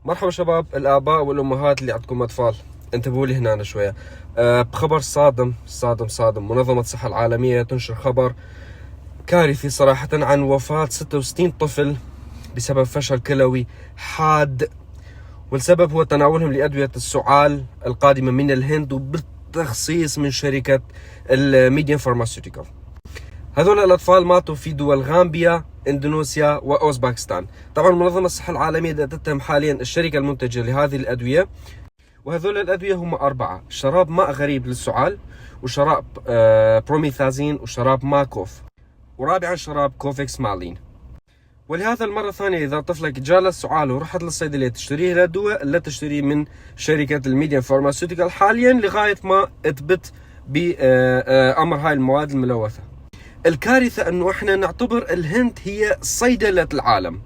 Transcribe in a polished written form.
مرحبا شباب الآباء والأمهات اللي عندكم أطفال، انتبهوا لي هنا شوية. بخبر صادم صادم صادم. منظمة الصحة العالمية تنشر خبر كارثي صراحة عن وفاة 66 طفل بسبب فشل كلوي حاد، والسبب هو تناولهم لأدوية السعال القادمة من الهند وبالتخصيص من شركة الميديان فارماسيوتيكال. هذول الأطفال ماتوا في دول غامبيا، إندونيسيا وأوزباكستان. طبعا منظمة الصحة العالمية تتهم حاليا الشركة المنتجة لهذه الأدوية، وهذول الأدوية هم 4: شراب ماء غريب للسعال، وشراب بروميثازين، وشراب ماكوف، ورابعا شراب كوفيكس مالين. ولهذا المرة الثانية إذا طفلك جاله السعال ورحت للصيدلية تشتريه الأدوية، لا تشتريه من شركة الميديان فارماسيوتيكال حاليا لغاية ما اثبت بأمر هاي المواد الملوثة. الكارثة أنه إحنا نعتبر الهند هي صيدلة العالم.